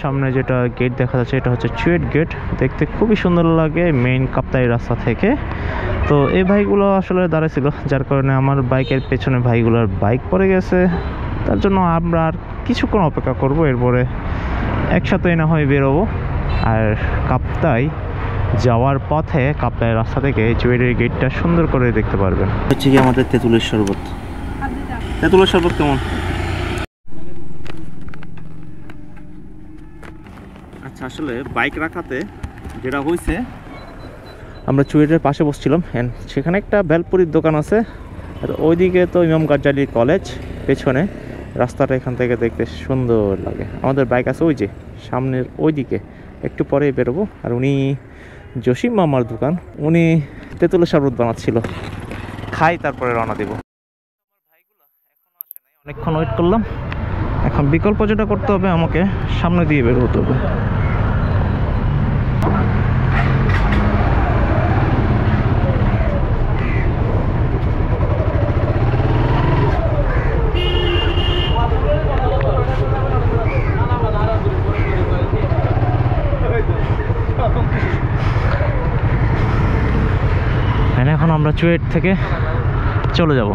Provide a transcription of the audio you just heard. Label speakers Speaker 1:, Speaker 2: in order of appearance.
Speaker 1: সামনে যেটা গেট দেখা যাচ্ছে এটা হচ্ছে চুয়েট গেট, দেখতে খুবই সুন্দর লাগে মেইন কাপ্তাই রাস্তা থেকে। তো এই ভাইগুলো আসলে দাঁড়াইছিল, যার কারণে আমার বাইকের পেছনে ভাইগুলোর বাইক পড়ে গেছে। তার জন্য আমরা আর কিছুক্ষণ অপেক্ষা করব, এরপরে একসাথেই না হয় বেরোবো। আর কাপ্তাই যাওয়ার পথে কাপ্তাই রাস্তা থেকে চুয়েটের গেটটা সুন্দর করে দেখতে পারবেন। হচ্ছে কি আমাদের তেঁতুলের শরবত। তেঁতুলের শরবত কেমন? আচ্ছা, আসলে বাইক রাখাতে যেটা হয়েছে, আমরা চুয়েটের পাশে বসছিলাম, অ্যান্ড সেখানে একটা বেলপুরির দোকান আছে, আর ওইদিকে তো ইমাম গাজ্জালি কলেজ পেছনে। রাস্তাটা এখান থেকে দেখতে সুন্দর লাগে। আমাদের বাইক আছে ওই যে সামনের ওইদিকে, একটু পরে বেরোবো। আর উনি জসিম মামার দোকান, উনি তেঁতুলের শরবত বানাচ্ছিল, খাই তারপরে রওনা দেব। অনেকক্ষণ ওয়েট করলাম, এখন বিকল্প যেটা করতে হবে, আমাকে সামনে দিয়ে বের হতে হবে। এখন আমরা চুয়েট থেকে চলে যাব।